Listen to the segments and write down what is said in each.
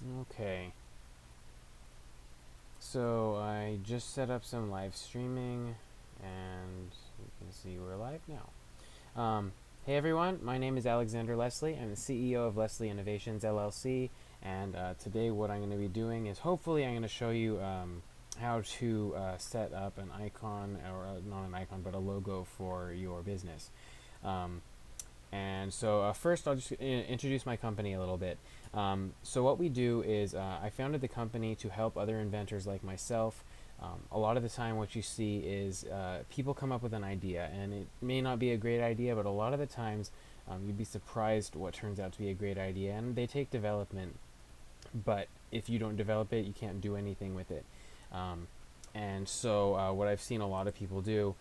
Okay, so I just set up some live streaming, and you can see we're live now. Hey everyone, my name is Alexander Leslie. I'm the CEO of Leslie Innovations LLC, and today what I'm going to be doing is hopefully I'm going to show you how to set up an icon, or not an icon, but a logo for your business. Um, and so first, I'll just introduce my company a little bit. So what we do is I founded the company to help other inventors like myself. A lot of the time, what you see is people come up with an idea, and it may not be a great idea, but a lot of the times you'd be surprised what turns out to be a great idea, and they take development. But if you don't develop it, you can't do anything with it. Um, and so, what I've seen a lot of people do,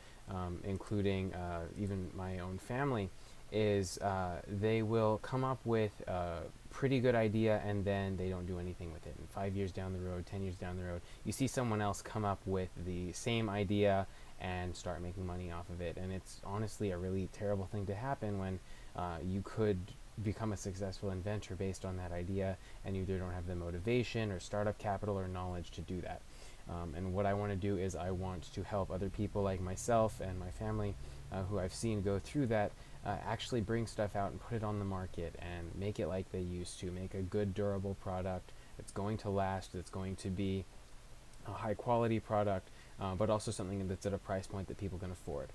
including even my own family, is they will come up with a pretty good idea and then they don't do anything with it. And 5 years down the road, 10 years down the road, you see someone else come up with the same idea and start making money off of it. And it's honestly a really terrible thing to happen when you could become a successful inventor based on that idea, and you either don't have the motivation or startup capital or knowledge to do that. And what I want to do is I want to help other people like myself and my family who I've seen go through that actually bring stuff out and put it on the market and make it like they used to, make a good durable product that's going to last, that's going to be a high quality product, but also something that's at a price point that people can afford.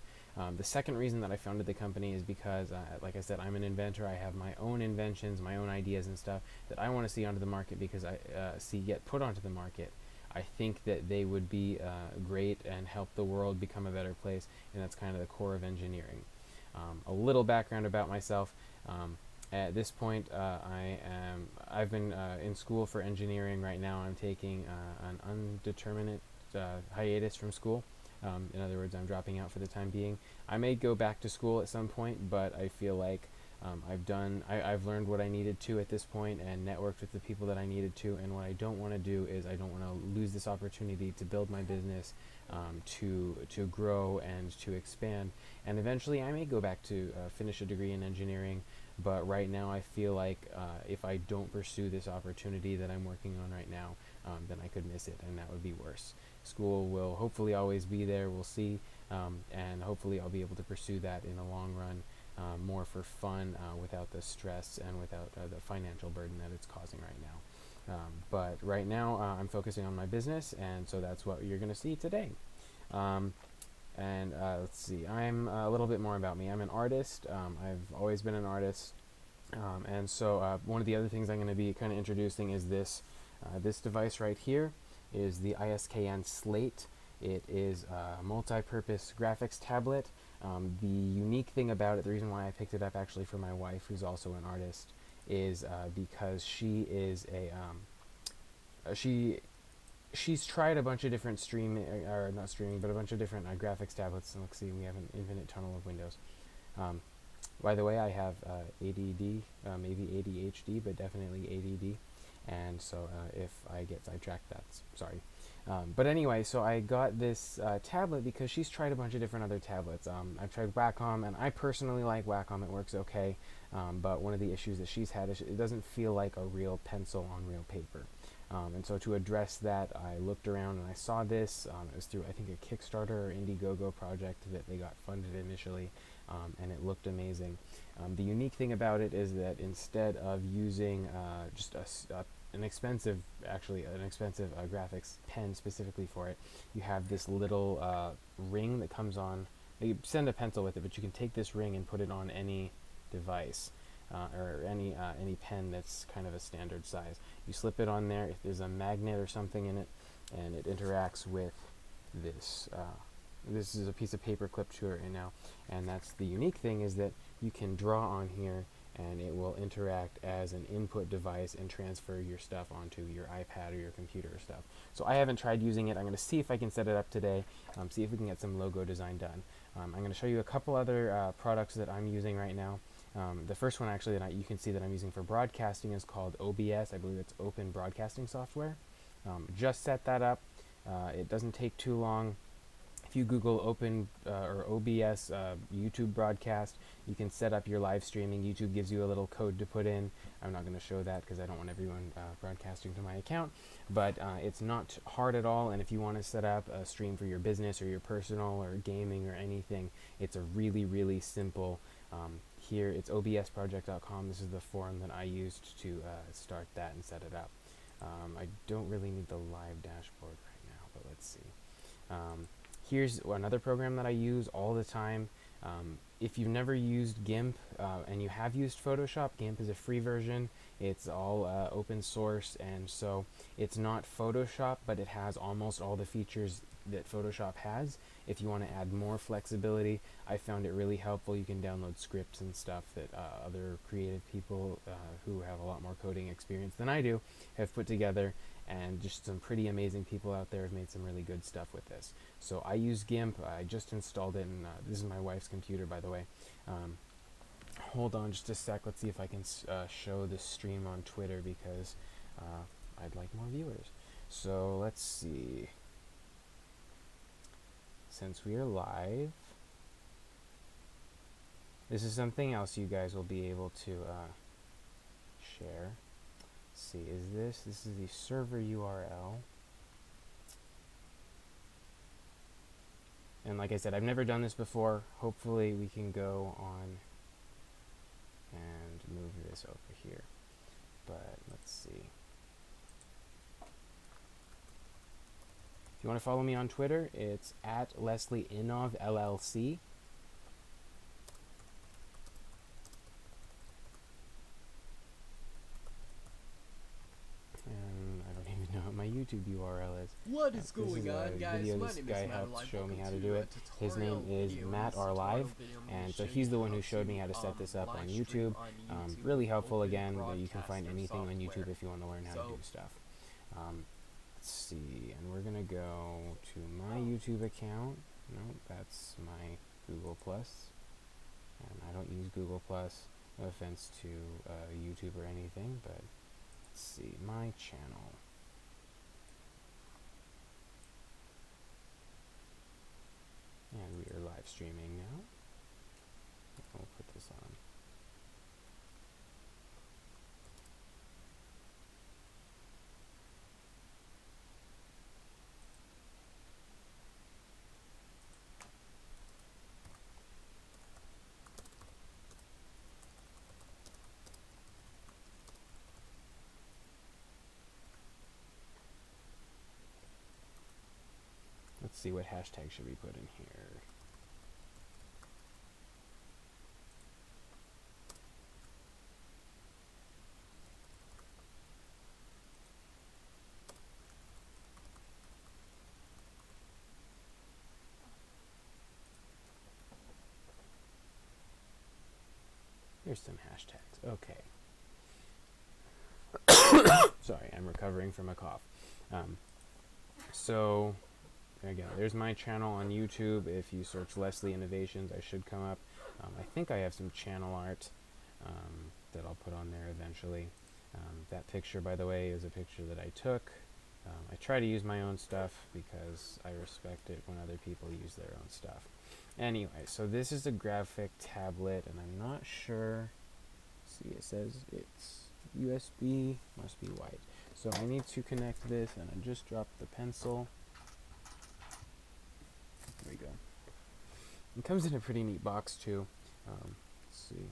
The second reason that I founded the company is because, like I said, I'm an inventor. I have my own inventions, my own ideas and stuff that I want to see onto the market because I see get put onto the market. I think that they would be great and help the world become a better place, and that's kind of the core of engineering. A little background about myself. At this point, I've been in school for engineering. Right now, I'm taking an undeterminate hiatus from school. In other words, I'm dropping out for the time being. I may go back to school at some point, but I feel like I've learned what I needed to at this point and networked with the people that I needed to. And what I don't want to do is I don't want to lose this opportunity to build my business, to grow and to expand. And eventually, I may go back to finish a degree in engineering. But right now, I feel like if I don't pursue this opportunity that I'm working on right now, then I could miss it, and that would be worse. School will hopefully always be there. We'll see, and hopefully I'll be able to pursue that in the long run, more for fun, without the stress and without the financial burden that it's causing right now. But right now, I'm focusing on my business, and so that's what you're going to see today. Um, and let's see, I'm a little bit more about me. I'm an artist. I've always been an artist. And so one of the other things I'm going to be kind of introducing is this device right here is the ISKN Slate. It is a multi-purpose graphics tablet. The unique thing about it, the reason why I picked it up actually for my wife, who's also an artist, is because she is she she's tried a bunch of different streaming, or not streaming, but a bunch of different graphics tablets. And let's see, we have an infinite tunnel of windows. Um, by the way, I have ADD, maybe ADHD, but definitely ADD. And so if I get sidetracked, that's sorry. But anyway, so I got this tablet because she's tried a bunch of different other tablets. I've tried Wacom, and I personally like Wacom. It works okay. But one of the issues that she's had is it doesn't feel like a real pencil on real paper. And so to address that, I looked around and I saw this. It was through, I think, a Kickstarter or Indiegogo project that they got funded initially, and it looked amazing. The unique thing about it is that instead of using just an expensive, actually an expensive graphics pen specifically for it, you have this little ring that comes on. You send a pencil with it, but you can take this ring and put it on any device. Or any pen that's kind of a standard size. You slip it on there. If there's a magnet or something in it, and it interacts with this. This is a piece of paper clipped to it right now, and that's the unique thing is that you can draw on here, and it will interact as an input device and transfer your stuff onto your iPad or your computer or stuff. So I haven't tried using it. I'm going to see if I can set it up today, see if we can get some logo design done. I'm going to show you a couple other products that I'm using right now. The first one actually that you can see that I'm using for broadcasting is called OBS. I believe it's Open Broadcasting Software. Just set that up. It doesn't take too long. If you Google Open or OBS YouTube broadcast, you can set up your live streaming. YouTube gives you a little code to put in. I'm not going to show that because I don't want everyone broadcasting to my account, but it's not hard at all. And if you want to set up a stream for your business or your personal or gaming or anything, it's a really, really simple. Here it's obsproject.com. This is the form that I used to start that and set it up. I don't really need the live dashboard right now, but let's see. Here's another program that I use all the time. If you've never used GIMP and you have used Photoshop, GIMP is a free version. It's all open source, and so it's not Photoshop, but it has almost all the features that Photoshop has. If you want to add more flexibility, I found it really helpful. You can download scripts and stuff that other creative people who have a lot more coding experience than I do have put together, and just some pretty amazing people out there have made some really good stuff with this. So I use GIMP. I just installed it, and this is my wife's computer, by the way. Hold on just a sec. Let's see if I can show this stream on Twitter, because I'd like more viewers. So let's see. Since we are live, this is something else you guys will be able to share. Let's see, this is the server URL. And like I said, I've never done this before. Hopefully we can go on and move this over here. But let's see. If you want to follow me on Twitter, it's at Leslie Inov LLC. And I don't even know what my YouTube URL is. What is going on, guys? Video My this name guy is Matt helped Alive. show me Welcome how to to do a it. His name tutorial is video. Matt This R Live, tutorial video, I'm and gonna so show he's you the one how who showed me to, how to set this up on live YouTube. stream on YouTube Really with helpful Open again. You can find Broadcaster anything on software. YouTube if you want to learn how to do stuff. Let's see, and we're gonna go to my YouTube account. No, that's my Google Plus, and I don't use Google Plus. No offense to YouTube or anything, but let's see, my channel. And we are live streaming now. We'll put this on. Let's see, what hashtag should we put in here? Here's some hashtags. Okay. Sorry, I'm recovering from a cough. So again, there's my channel on YouTube. If you search Leslie Innovations, I should come up. I think I have some channel art that I'll put on there eventually. That picture, by the way, is a picture that I took. I try to use my own stuff because I respect it when other people use their own stuff. Anyway, so this is a graphic tablet, and I'm not sure. See, it says it's USB, must be white. So I need to connect this, and I just dropped the pencil. There we go. It comes in a pretty neat box too. Let's see.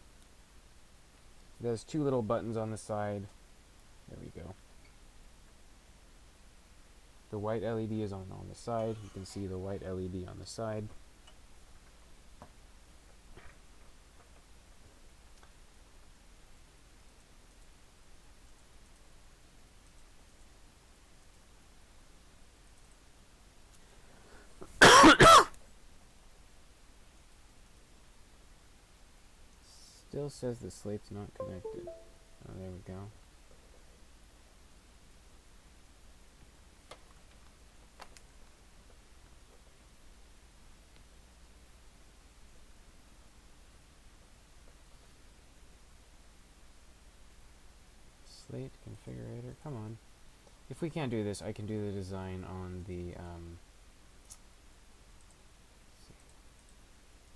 There's two little buttons on the side. There we go. The white LED is on the side. You can see the white LED on the side. Still says the slate's not connected. Oh, there we go. Slate configurator, come on. If we can't do this, I can do the design on the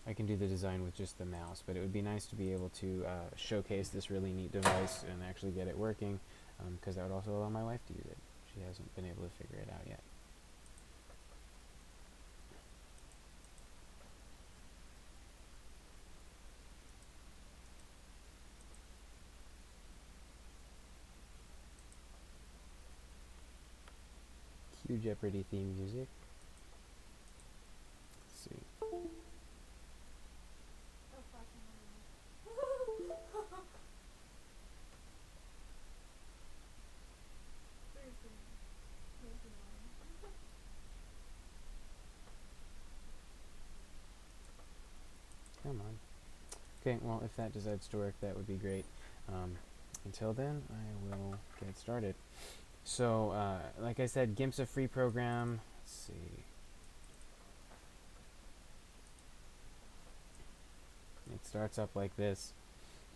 I can do the design with just the mouse, but it would be nice to be able to showcase this really neat device and actually get it working, because that would also allow my wife to use it. She hasn't been able to figure it out yet. Cue Jeopardy theme music. Let's see. Come on. Okay, well, if that decides to work, that would be great. Until then, I will get started. So, like I said, GIMP's a free program. Let's see. It starts up like this,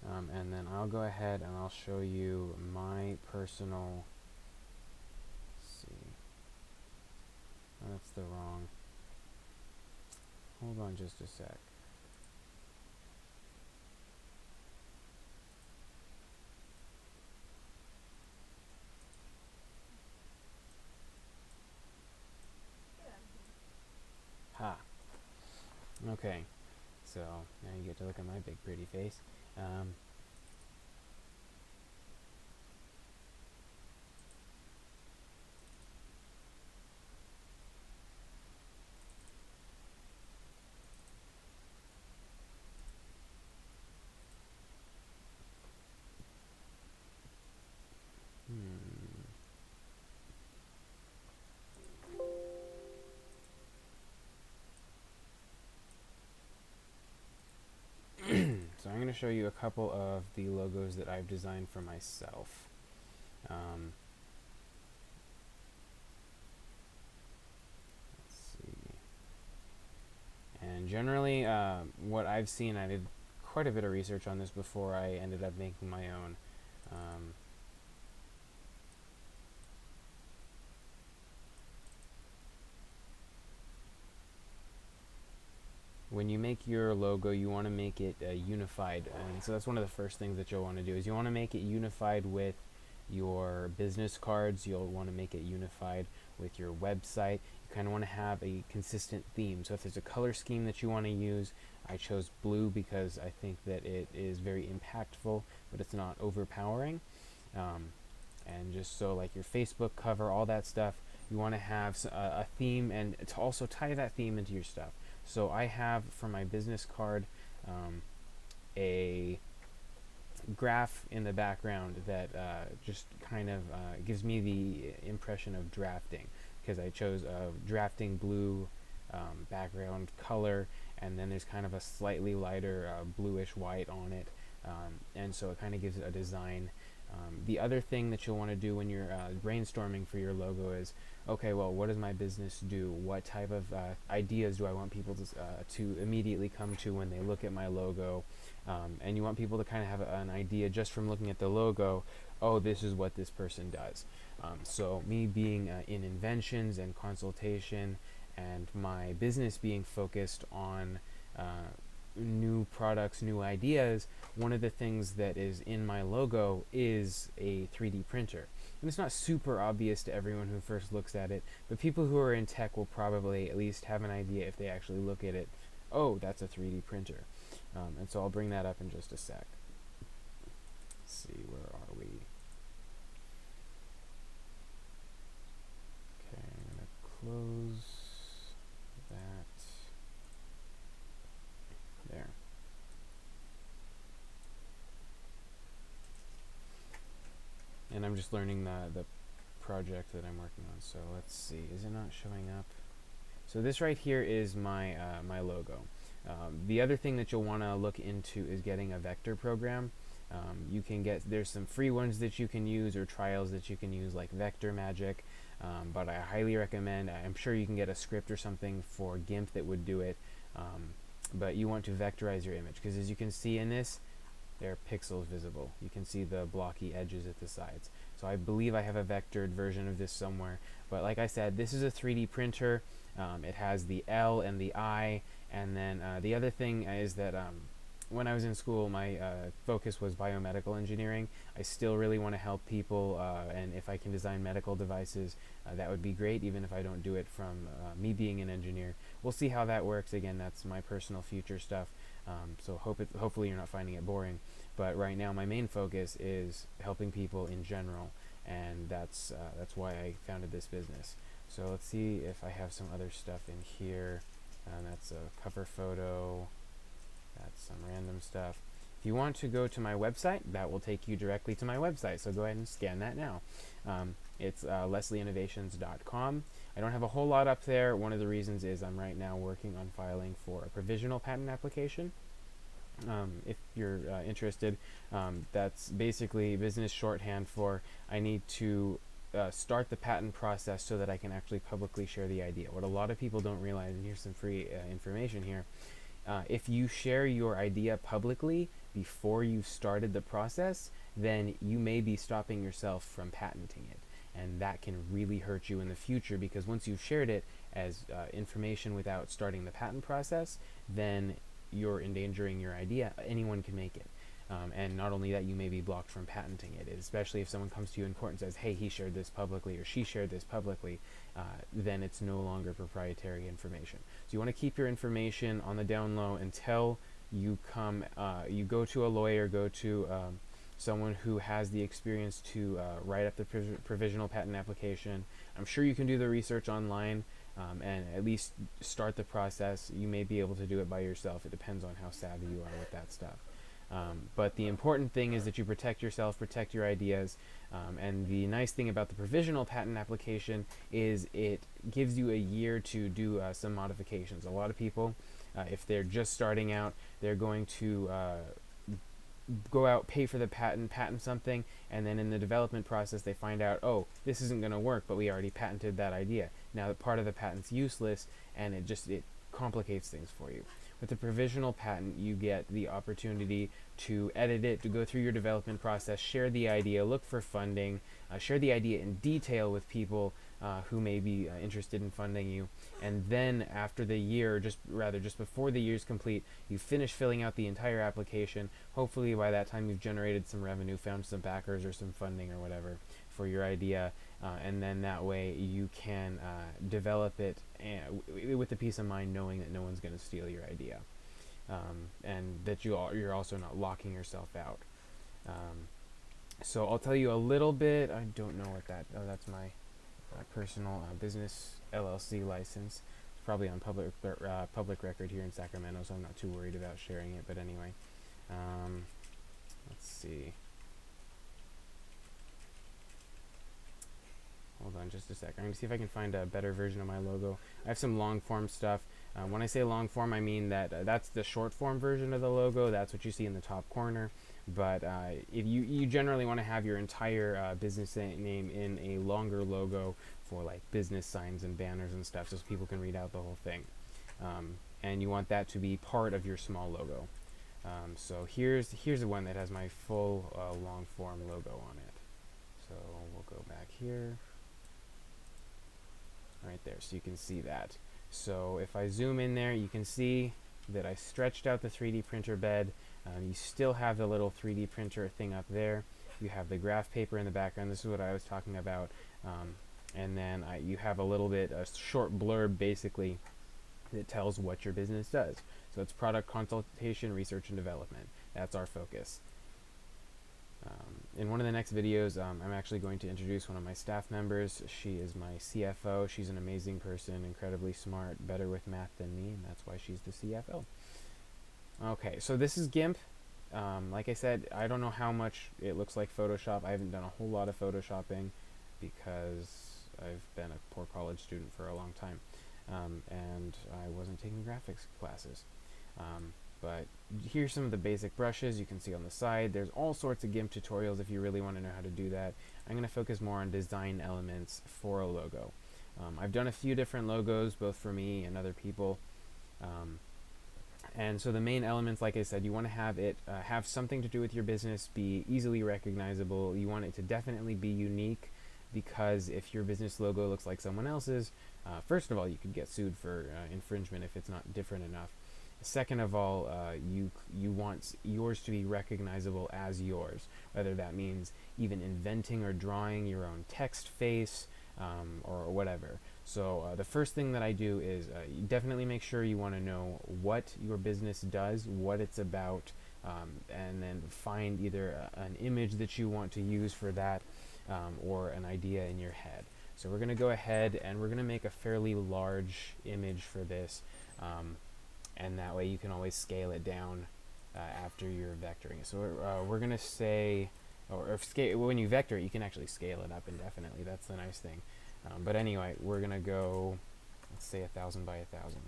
and then I'll go ahead and I'll show you my personal. Let's see. Oh, that's the wrong. Hold on just a sec. Ha. Okay. So now you get to look at my big pretty face. So I'm going to show you a couple of the logos that I've designed for myself. Let's see. And generally, what I've seen, I did quite a bit of research on this before I ended up making my own. When you make your logo, you want to make it unified, and so that's one of the first things that you'll want to do is you want to make it unified with your business cards. You'll want to make it unified with your website. You kind of want to have a consistent theme. So if there's a color scheme that you want to use, I chose blue because I think that it is very impactful, but it's not overpowering. And just so like your Facebook cover, all that stuff, you want to have a theme, and to also tie that theme into your stuff. So I have for my business card a graph in the background that just kind of gives me the impression of drafting, because I chose a drafting blue background color, and then there's kind of a slightly lighter bluish white on it, and so it kind of gives it a design. The other thing that you'll want to do when you're brainstorming for your logo is, okay, well, what does my business do? What type of ideas do I want people to immediately come to when they look at my logo? And you want people to kind of have an idea just from looking at the logo, oh, this is what this person does. So me being in inventions and consultation, and my business being focused on new products, new ideas, one of the things that is in my logo is a 3D printer. And it's not super obvious to everyone who first looks at it, but people who are in tech will probably at least have an idea if they actually look at it. Oh, that's a 3D printer. And so I'll bring that up in just a sec. Let's see, where are we? Okay, I'm going to close that. There. And I'm just learning the project that I'm working on. So let's see, is it not showing up? So this right here is my my logo. The other thing that you'll want to look into is getting a vector program. You can there's some free ones that you can use, or trials that you can use, like Vector Magic, but I highly recommend, I'm sure you can get a script or something for GIMP that would do it, but you want to vectorize your image, because as you can see in this, there are pixels visible. You can see the blocky edges at the sides. So I believe I have a vectored version of this somewhere. But like I said, this is a 3D printer. It has the L and the I, and then the other thing is that when I was in school, my focus was biomedical engineering. I still really want to help people, and if I can design medical devices, that would be great, even if I don't do it from me being an engineer. We'll see how that works. Again, that's my personal future stuff, so hopefully you're not finding it boring. But right now, my main focus is helping people in general, and that's why I founded this business. So let's see if I have some other stuff in here. That's a cover photo. That's some random stuff. If you want to go to my website, that will take you directly to my website. So go ahead and scan that now. It's leslieinnovations.com. I don't have a whole lot up there. One of the reasons is I'm right now working on filing for a provisional patent application. If you're interested, that's basically business shorthand for I need to start the patent process so that I can actually publicly share the idea. What a lot of people don't realize, and here's some free information here, if you share your idea publicly before you've started the process, then you may be stopping yourself from patenting it. And that can really hurt you in the future, because once you've shared it as information without starting the patent process, then you're endangering your idea. Anyone can make it. And not only that, you may be blocked from patenting it, especially if someone comes to you in court and says, hey, he shared this publicly or she shared this publicly, then it's no longer proprietary information. So you want to keep your information on the down low until you go to a lawyer, go to someone who has the experience to write up the provisional patent application. I'm sure you can do the research online and at least start the process. You may be able to do it by yourself. It depends on how savvy you are with that stuff. But the important thing is that you protect yourself, protect your ideas, and the nice thing about the provisional patent application is it gives you a year to do some modifications. A lot of people, if they're just starting out, they're going to go out, pay for the patent something, and then in the development process they find out, oh, this isn't going to work, but we already patented that idea. Now that part of the patent's useless, and it complicates things for you. With the provisional patent, you get the opportunity to edit it, to go through your development process, share the idea, look for funding, share the idea in detail with people who may be interested in funding you. And then after the year, just before the year is complete, you finish filling out the entire application. Hopefully by that time you've generated some revenue, found some backers or some funding or whatever for your idea. And then that way you can develop it with the peace of mind knowing that no one's going to steal your idea, and that you're also not locking yourself out. So I'll tell you a little bit. I don't know what that. Oh, that's my personal business LLC license. It's probably on public record here in Sacramento, so I'm not too worried about sharing it. But anyway, let's see. Hold on just a sec. I'm going to see if I can find a better version of my logo. I have some long form stuff. When I say long form, I mean that that's the short form version of the logo. That's what you see in the top corner. But if you generally want to have your entire business name in a longer logo for like business signs and banners and stuff, so people can read out the whole thing. And you want that to be part of your small logo. So here's the one that has my full long form logo on it. So we'll go back here. Right there, so you can see that. So if I zoom in there, you can see that I stretched out the 3D printer bed. You still have the little 3D printer thing up there. You have the graph paper in the background. This is what I was talking about. And then you have a short blurb basically that tells what your business does. So it's product consultation, research, and development. That's our focus. In one of the next videos, I'm actually going to introduce one of my staff members. She is my CFO. She's an amazing person, incredibly smart, better with math than me, and that's why she's the CFO. Okay, so this is GIMP. Like I said, I don't know how much it looks like Photoshop. I haven't done a whole lot of Photoshopping because I've been a poor college student for a long time, and I wasn't taking graphics classes. But here's some of the basic brushes you can see on the side. There's all sorts of GIMP tutorials if you really want to know how to do that. I'm going to focus more on design elements for a logo. I've done a few different logos, both for me and other people. And so the main elements, like I said, you want to have it have something to do with your business, be easily recognizable. You want it to definitely be unique, because if your business logo looks like someone else's, first of all, you could get sued for infringement if it's not different enough. Second of all, you want yours to be recognizable as yours, whether that means even inventing or drawing your own text face, or whatever. So the first thing that I do is you definitely make sure you want to know what your business does, what it's about, and then find either an image that you want to use for that, or an idea in your head. So we're going to go ahead and we're going to make a fairly large image for this, and that way you can always scale it down after you're vectoring. So we're going to say, when you vector it, you can actually scale it up indefinitely. That's the nice thing. But anyway, we're going to go, let's say 1,000 by 1,000,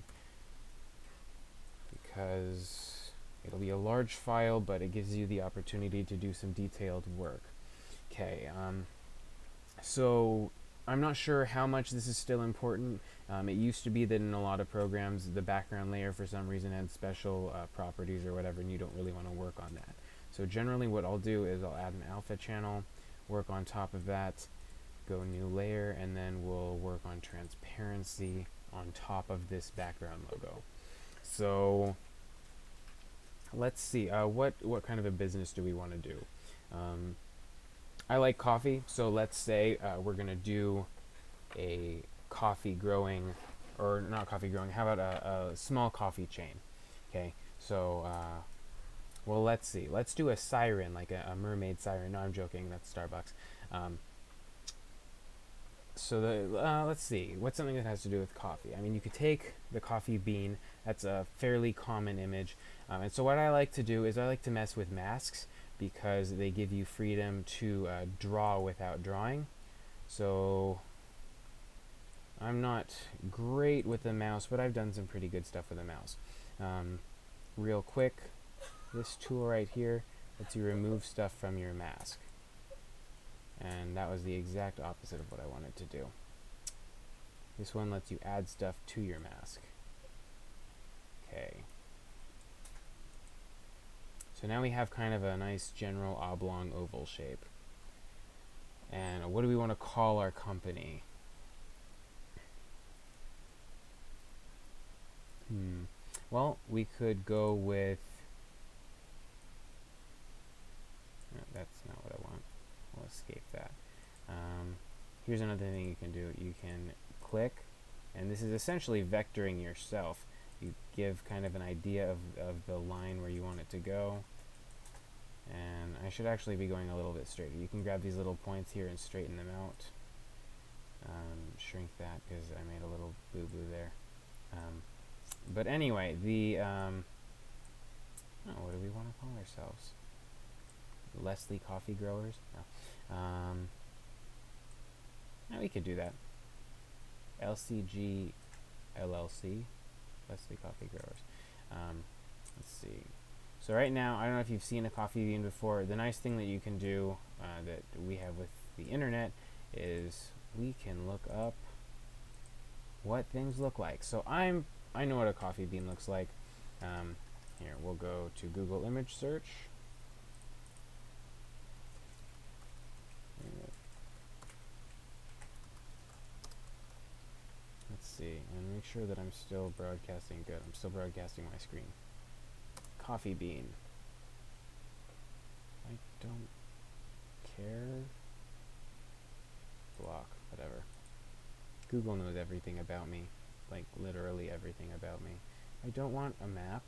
because it'll be a large file, but it gives you the opportunity to do some detailed work. Okay, so I'm not sure how much this is still important. It used to be that in a lot of programs, the background layer for some reason had special properties or whatever, and you don't really want to work on that. So generally what I'll do is I'll add an alpha channel, work on top of that, go new layer, and then we'll work on transparency on top of this background logo. So let's see, what kind of a business do we want to do? I like coffee, so let's say we're going to do a coffee growing, or not coffee growing, how about a small coffee chain? Okay, so well, let's see, let's do a siren, like a mermaid siren. No, I'm joking, that's Starbucks. So let's see, what's something that has to do with coffee? I mean, you could take the coffee bean. That's a fairly common image. And so what I like to do is I like to mess with masks, because they give you freedom to draw without drawing. So I'm not great with the mouse, but I've done some pretty good stuff with the mouse. Real quick, this tool right here lets you remove stuff from your mask. And that was the exact opposite of what I wanted to do. This one lets you add stuff to your mask. Okay. So now we have kind of a nice general oblong oval shape. And what do we want to call our company? Well, we could go with... No, that's not what I want. We'll escape that. Here's another thing you can do. You can click, and this is essentially vectoring yourself. You give kind of an idea of the line where you want it to go. And I should actually be going a little bit straighter. You can grab these little points here and straighten them out. Shrink that because I made a little boo-boo there. But anyway, the... what do we want to call ourselves? Leslie Coffee Growers? No. No, we could do that. LCG LLC, Leslie Coffee Growers. Let's see. So right now, I don't know if you've seen a coffee bean before. The nice thing that you can do that we have with the internet is we can look up what things look like. So I know what a coffee bean looks like. Here, we'll go to Google image search. Let's see, and make sure that I'm still broadcasting good. I'm still broadcasting my screen. Coffee bean. I don't care. Block, whatever. Google knows everything about me. Like, literally everything about me. I don't want a map.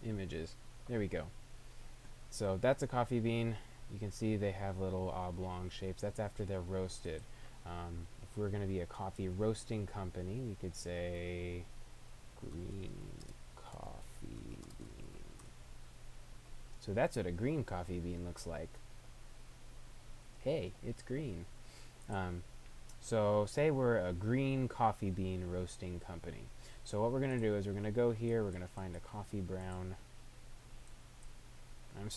Images. There we go. So that's a coffee bean. You can see they have little oblong shapes. That's after they're roasted. If we're going to be a coffee roasting company, we could say green coffee bean. So that's what a green coffee bean looks like. Hey, it's green. So say we're a green coffee bean roasting company. So what we're going to do is we're going to go here, we're going to find a coffee brown.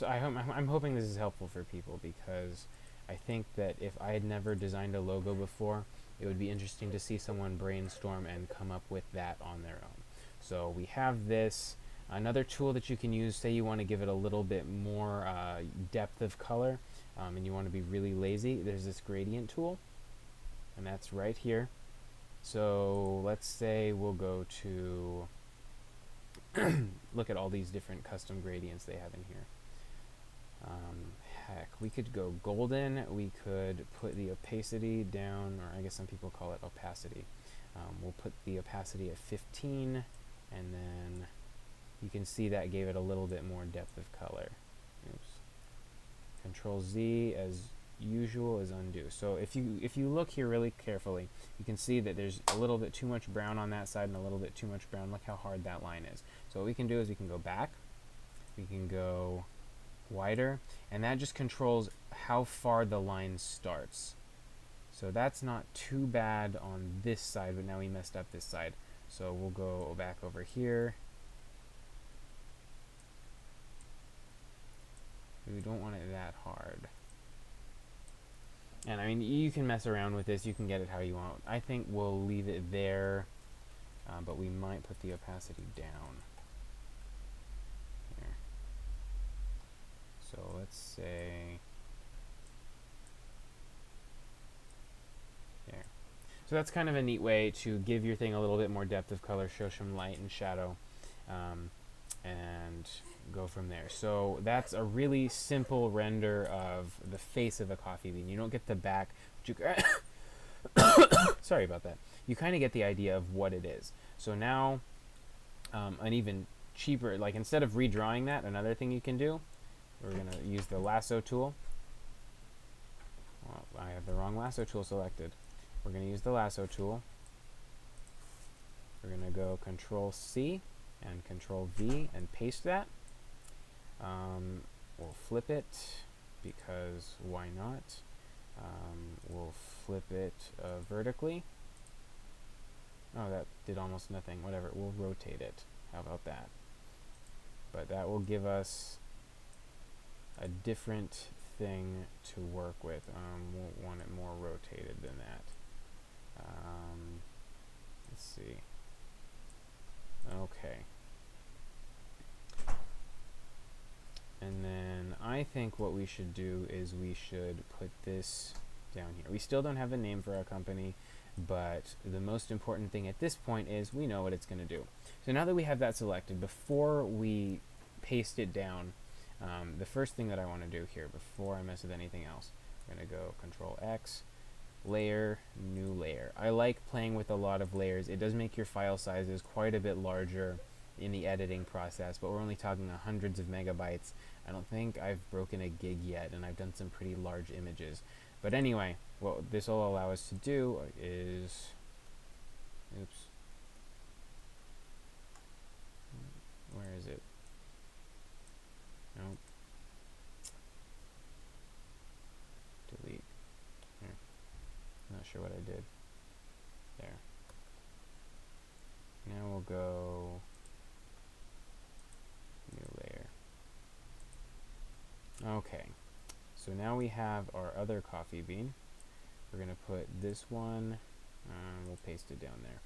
I'm hoping this is helpful for people, because I think that if I had never designed a logo before, it would be interesting to see someone brainstorm and come up with that on their own. So we have this. Another tool that you can use, say you want to give it a little bit more depth of color, and you want to be really lazy, there's this gradient tool, and that's right here. So let's say we'll go to look at all these different custom gradients they have in here. Heck, we could go golden. We could put the opacity down, or I guess some people call it opacity. We'll put the opacity at 15, and then you can see that gave it a little bit more depth of color. Oops. Control Z as usual is undo. So if you look here really carefully, you can see that there's a little bit too much brown on that side and a little bit too much brown. Look how hard that line is. So what we can do is we can go back, we can go wider, and that just controls how far the line starts. So that's not too bad on this side, but now we messed up this side. So we'll go back over here. We don't want it that hard. And I mean, you can mess around with this, you can get it how you want. I think we'll leave it there, but we might put the opacity down. Here. So let's say there. So that's kind of a neat way to give your thing a little bit more depth of color, show some light and shadow, and go from there. So that's a really simple render of the face of a coffee bean. You don't get the back, but you sorry about that. You kind of get the idea of what it is. So now, an even cheaper, like instead of redrawing that, another thing you can do, we're going to use the lasso tool. Well, I have the wrong lasso tool selected. We're going to use the lasso tool. We're going to go Control C and Control V and paste that. We'll flip it because why not? We'll flip it vertically. Oh, that did almost nothing. Whatever, we'll rotate it. How about that? But that will give us a different thing to work with. We'll want it more rotated than that. Let's see. Okay. And then I think what we should do is we should put this down here. We still don't have a name for our company, but the most important thing at this point is we know what it's going to do. So now that we have that selected, before we paste it down, the first thing that I want to do here, before I mess with anything else, I'm going to go Control X, Layer, New Layer. I like playing with a lot of layers. It does make your file sizes quite a bit larger in the editing process, but we're only talking hundreds of megabytes. I don't think I've broken a gig yet, and I've done some pretty large images. But anyway, what this will allow us to do is, oops, where is it? Nope. Delete. Here. Not sure what I did. There. Now we'll go New Layer. Okay, so now we have our other coffee bean. We're going to put this one, we'll paste it down there.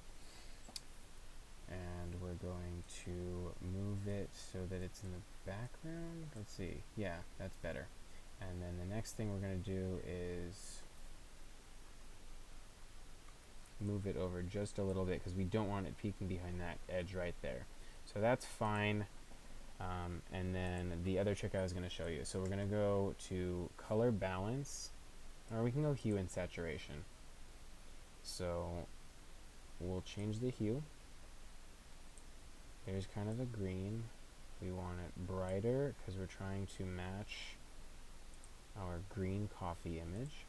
And we're going to move it so that it's in the background. Let's see, yeah, that's better. And then the next thing we're going to do is move it over just a little bit because we don't want it peeking behind that edge right there. So that's fine. And then the other trick I was going to show you. So we're going to go to color balance, or we can go hue and saturation. So we'll change the hue. There's kind of a green. We want it brighter because we're trying to match our green coffee image.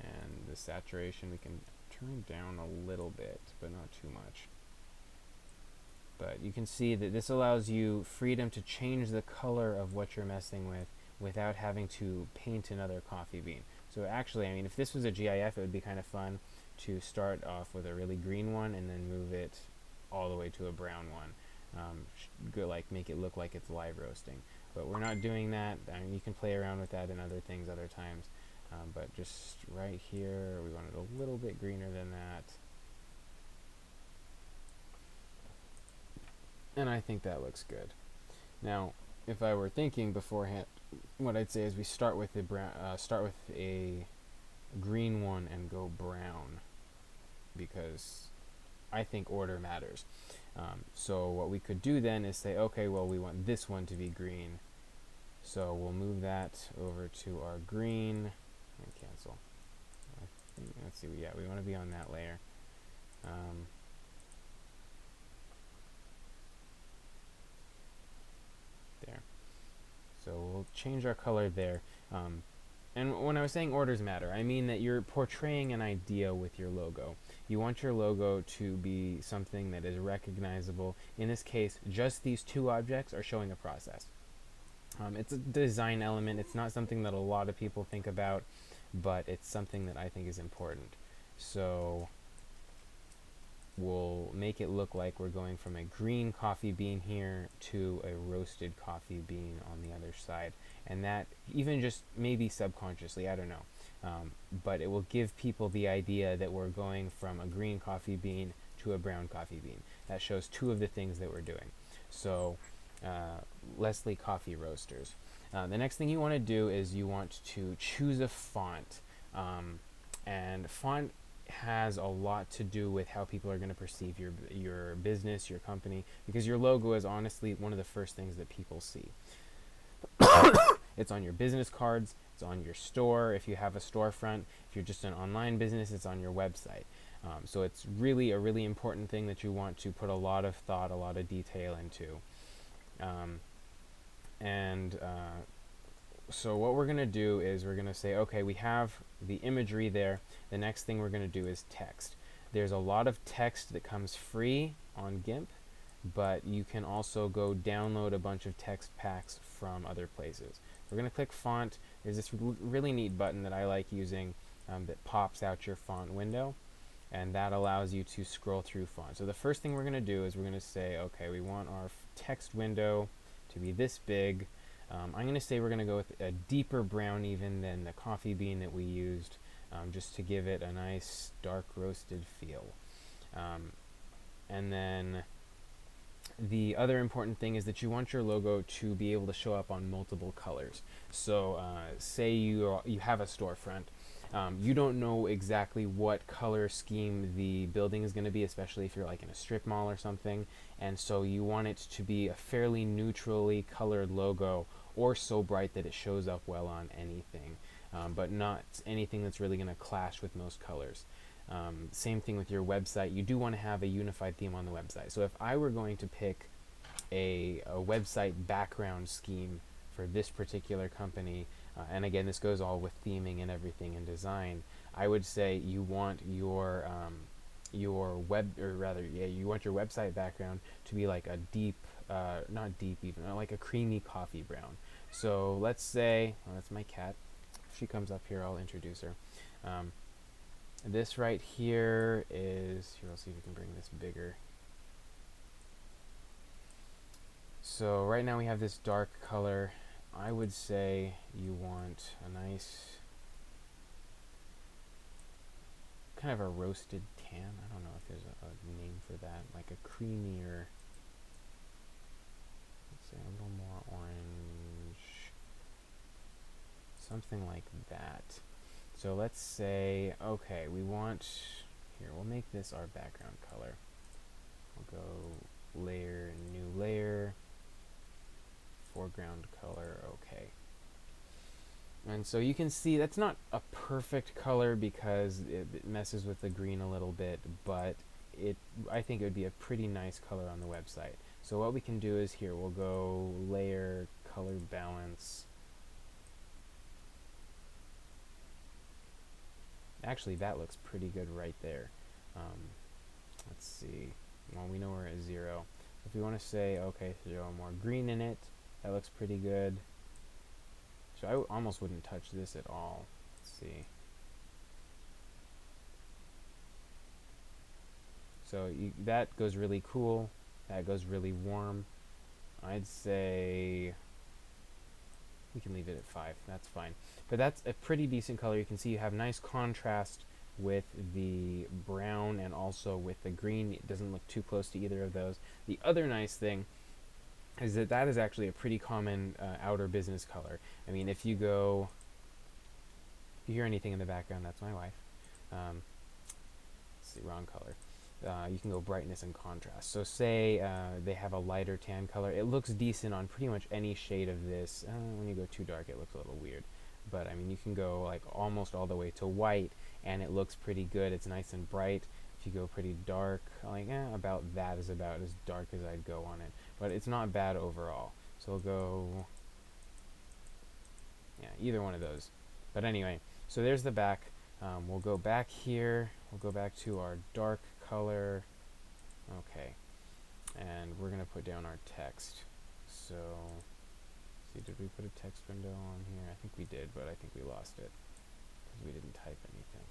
And the saturation we can turn down a little bit, but not too much. But you can see that this allows you freedom to change the color of what you're messing with without having to paint another coffee bean. So actually, I mean, if this was a GIF, it would be kind of fun to start off with a really green one and then move it all the way to a brown one. Go like make it look like it's live roasting. But we're not doing that. I mean, you can play around with that and other things other times. but just right here, we want it a little bit greener than that. And I think that looks good. Now, if I were thinking beforehand, what I'd say is we start with a green one and go brown, because I think order matters. So what we could do then is say, okay, well, we want this one to be green, so we'll move that over to our green and cancel. Let's see, yeah, we want to be on that layer. There. So we'll change our color there. And when I was saying orders matter, I mean that you're portraying an idea with your logo. You want your logo to be something that is recognizable. In this case, just these two objects are showing a process. It's a design element. It's not something that a lot of people think about, but it's something that I think is important. So we'll make it look like we're going from a green coffee bean here to a roasted coffee bean on the other side. And that, even just maybe subconsciously, I don't know, but it will give people the idea that we're going from a green coffee bean to a brown coffee bean. That shows two of the things that we're doing. So Leslie Coffee Roasters. The next thing you want to do is you want to choose a font. And font has a lot to do with how people are going to perceive your business, your company, because your logo is honestly one of the first things that people see. It's on your business cards, it's on your store if you have a storefront. If you're just an online business, it's on your website. So it's really a really important thing that you want to put a lot of thought, a lot of detail into. So what we're going to do is we're going to say, okay, we have the imagery there. The next thing we're going to do is text. There's a lot of text that comes free on GIMP, but you can also go download a bunch of text packs from other places. We're going to click font. There's this really neat button that I like using that pops out your font window, and that allows you to scroll through font. So the first thing we're going to do is we're going to say, okay, we want our text window to be this big. I'm going to say we're going to go with a deeper brown even than the coffee bean that we used, just to give it a nice dark roasted feel. And then the other important thing is that you want your logo to be able to show up on multiple colors. So say you have a storefront. You don't know exactly what color scheme the building is going to be, especially if you're like in a strip mall or something, and so you want it to be a fairly neutrally colored logo, or so bright that it shows up well on anything, but not anything that's really going to clash with most colors. Same thing with your website. You do want to have a unified theme on the website. So if I were going to pick a website background scheme for this particular company, and again, this goes all with theming and everything in design, I would say you want your you want your website background to be like a deep, not deep even, like a creamy coffee brown. So let's say, well, that's my cat. If she comes up here, I'll introduce her. This right here is, here, I'll see if we can bring this bigger. So right now we have this dark color. I would say you want a nice, kind of a roasted tan. I don't know if there's a name for that, like a creamier, let's say a little more orange, something like that. So let's say, okay, we want, here, we'll make this our background color. We'll go layer, new layer, foreground color, okay. And so you can see that's not a perfect color because it messes with the green a little bit, but I think it would be a pretty nice color on the website. So what we can do is here, we'll go layer, color balance. Actually, that looks pretty good right there. Let's see. Well, we know we're at 0. If we want to say, okay, throw more green in it, that looks pretty good. So I almost wouldn't touch this at all. Let's see. So that goes really cool. That goes really warm. I'd say We can leave it at 5. That's fine. But that's a pretty decent color. You can see you have nice contrast with the brown and also with the green. It doesn't look too close to either of those. The other nice thing is that that is actually a pretty common outer business color. I mean, if you hear anything in the background, that's my wife. It's the wrong color. You can go brightness and contrast. So say they have a lighter tan color. It looks decent on pretty much any shade of this. When you go too dark, it looks a little weird. But I mean, you can go like almost all the way to white, and it looks pretty good. It's nice and bright. If you go pretty dark, like about that is about as dark as I'd go on it. But it's not bad overall. So we'll go, yeah, either one of those. But anyway, so there's the back. We'll go back here. We'll go back to our dark color. Okay. And we're going to put down our text. So, see, did we put a text window on here? I think we did, but I think we lost it because we didn't type anything.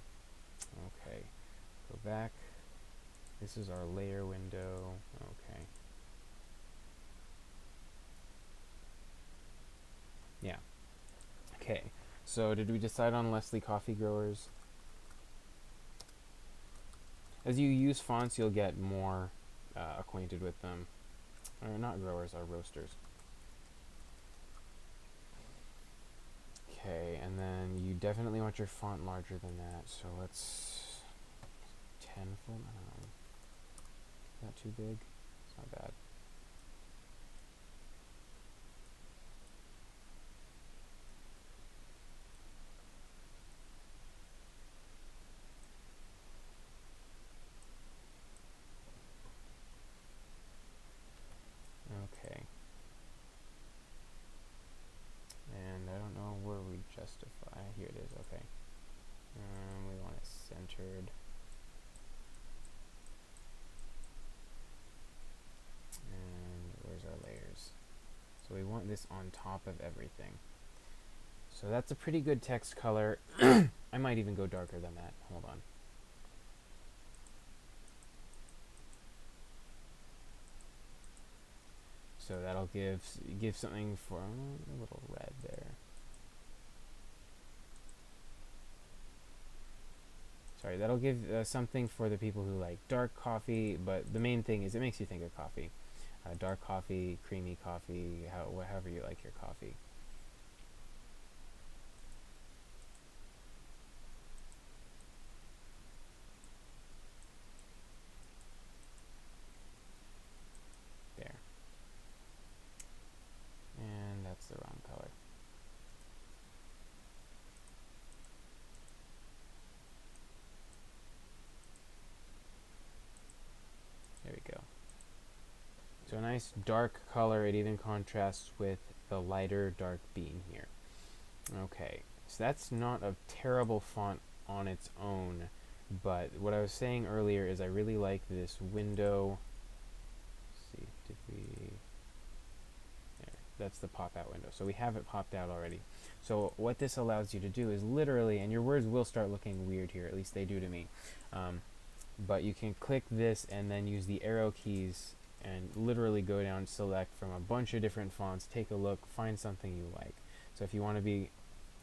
Okay. Go back. This is our layer window. Okay. Yeah. Okay. So, did we decide on Leslie Coffee Growers? As you use fonts, you'll get more acquainted with them. Or not growers, are roasters. Okay, and then you definitely want your font larger than that. So let's 10 foot. I don't know. Is that too big? It's not bad. Okay. And I don't know where we justify. Here it is. Okay. We want it centered. And where's our layers? So we want this on top of everything. So that's a pretty good text color. I might even go darker than that. Hold on. So that'll give something for a little red there. Sorry, that'll give something for the people who like dark coffee, but the main thing is it makes you think of coffee. Dark coffee, creamy coffee, however you like your coffee. There. And that's the wrong color. There we go. So a nice dark color. It even contrasts with the lighter dark bean here. Okay, so that's not a terrible font on its own, but what I was saying earlier is I really like this window. Let's see, did we? There, that's the pop-out window. So we have it popped out already. So what this allows you to do is literally, and your words will start looking weird here, at least they do to me, but you can click this and then use the arrow keys and literally go down, select from a bunch of different fonts, take a look, find something you like. So if you want to be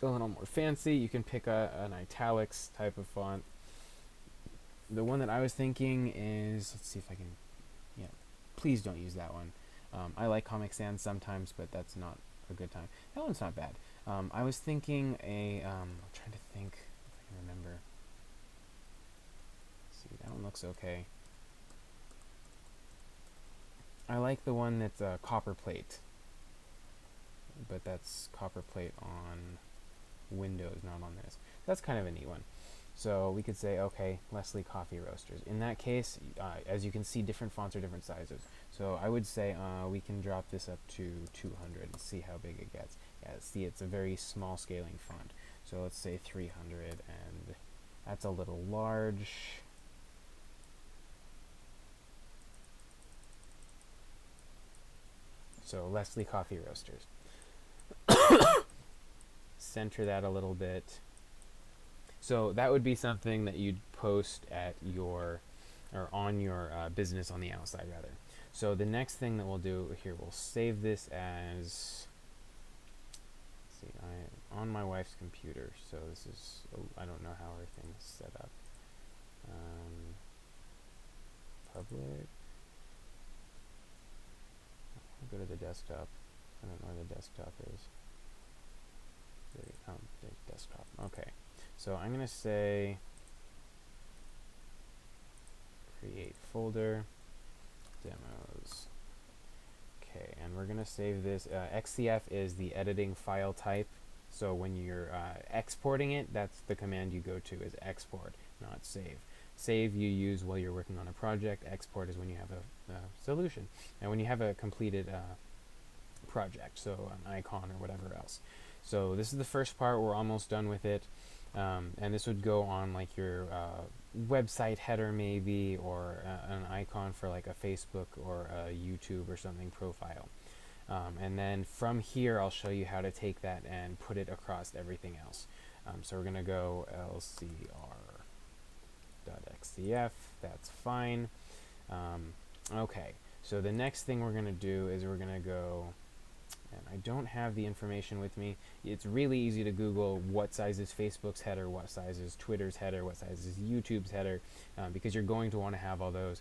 a little more fancy, you can pick an italics type of font. The one that I was thinking is, let's see if I can, yeah, please don't use that one. I like Comic Sans sometimes, but that's not a good time. That one's not bad. I was thinking I'm trying to think if I can remember. Let's see, that one looks okay. I like the one that's copper plate, but that's copper plate on Windows, not on this. That's kind of a neat one. So we could say, okay, Leslie Coffee Roasters. In that case, as you can see, different fonts are different sizes. So I would say we can drop this up to 200 and see how big it gets. Yeah, see, it's a very small scaling font. So let's say 300, and that's a little large. So Leslie Coffee Roasters. Center that a little bit. So that would be something that you'd post at your, or on your business on the outside rather. So the next thing that we'll do here, we'll save this as, let's see, I on my wife's computer, so this is, I don't know how her thing is set up. Public. I'll go to the desktop. I don't know where the desktop is. Oh, there's desktop. Okay, so I'm gonna say create folder demos. Okay, and we're gonna save this. XCF is the editing file type. So when you're exporting it, that's the command you go to, is export, not save. Save you use while you're working on a project. Export is when you have a solution, and when you have a completed project, so an icon or whatever else. So this is the first part. We're almost done with it, and this would go on like your website header maybe, or an icon for like a Facebook or a YouTube or something profile. And then from here I'll show you how to take that and put it across everything else. So we're gonna go lcr.xcf, that's fine. Okay, so the next thing we're gonna do is we're gonna go, and I don't have the information with me. It's really easy to Google what size is Facebook's header, what size is Twitter's header, what size is YouTube's header, because you're going to want to have all those.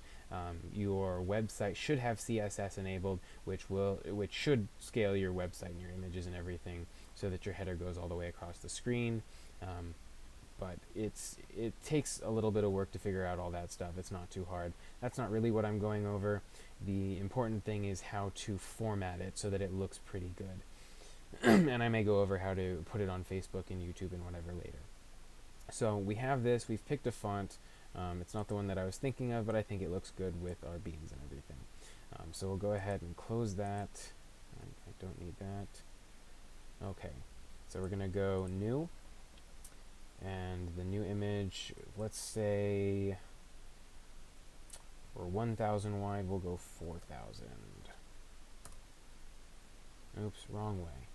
Your website should have CSS enabled, which should scale your website and your images and everything so that your header goes all the way across the screen. But it takes a little bit of work to figure out all that stuff. It's not too hard. That's not really what I'm going over. The important thing is how to format it so that it looks pretty good. And I may go over how to put it on Facebook and YouTube and whatever later. So we have this. We've picked a font. It's not the one that I was thinking of, but I think it looks good with our beans and everything. So we'll go ahead and close that. I don't need that. Okay, so we're going to go new. And the new image, let's say for 1,000 wide, we'll go 4,000. Oops, wrong way.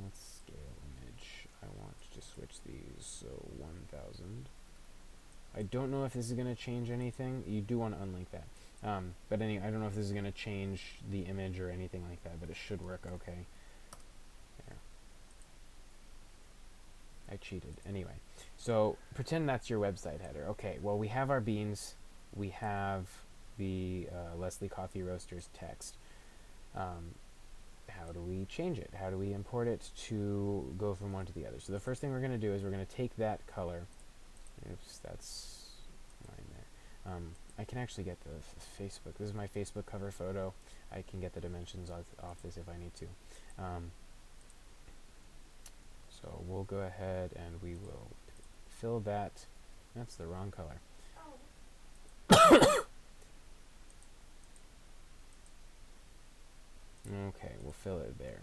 Let's scale image. I want to switch these, so 1,000. I don't know if this is going to change anything. You do want to unlink that. But anyway, I don't know if this is going to change the image or anything like that, but it should work okay. There. I cheated. Anyway, so pretend that's your website header. Okay, well, we have our beans. We have the Leslie Coffee Roasters text. How do we change it? How do we import it to go from one to the other? So the first thing we're going to do is we're going to take that color. Oops, that's mine there. I can actually get the Facebook. This is my Facebook cover photo. I can get the dimensions off this if I need to. So we'll go ahead and we will fill that. That's the wrong color. Okay, we'll fill it there.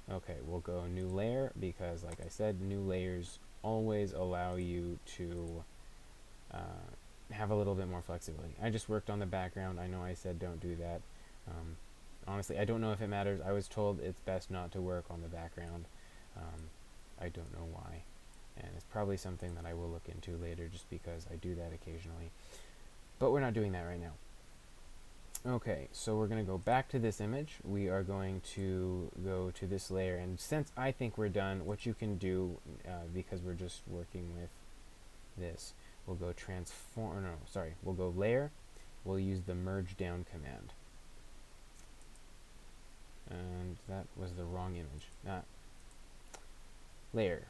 Okay, we'll go new layer because, like I said, new layers always allow you to have a little bit more flexibility. I just worked on the background. I know I said don't do that. Honestly, I don't know if it matters. I was told it's best not to work on the background. I don't know why. And it's probably something that I will look into later just because I do that occasionally. But we're not doing that right now. Okay, so we're going to go back to this image. We are going to go to this layer, and since I think we're done, what you can do, because we're just working with this, we'll go we'll go layer, we'll use the merge down command. And that was the wrong image. Layer,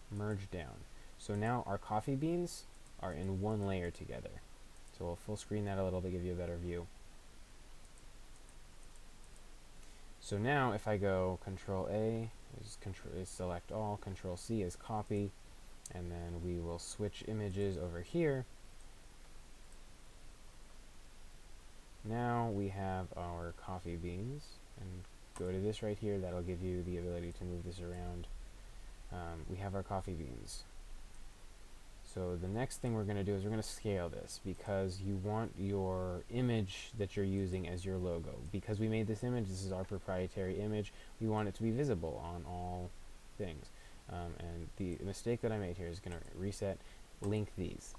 merge down. So now our coffee beans are in one layer together. So we'll full screen that a little to give you a better view. So now if I go Control A is select all, Control C is copy, and then we will switch images over here. Now we have our coffee beans, and go to this right here. That'll give you the ability to move this around. We have our coffee beans. So the next thing we're going to do is we're going to scale this because you want your image that you're using as your logo. Because we made this image, this is our proprietary image, we want it to be visible on all things. And the mistake that I made here is going to reset, link these.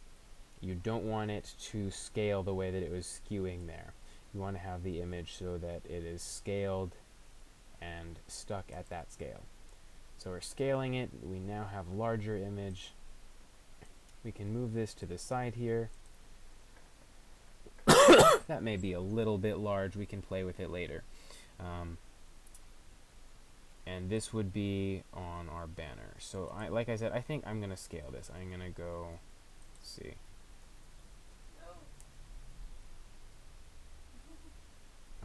you don't want it to scale the way that it was skewing there. You want to have the image so that it is scaled and stuck at that scale. So we're scaling it. We now have larger image. We can move this to the side here. That may be a little bit large. We can play with it later. And this would be on our banner. So like I said, I think I'm going to scale this. I'm going to go, let's see.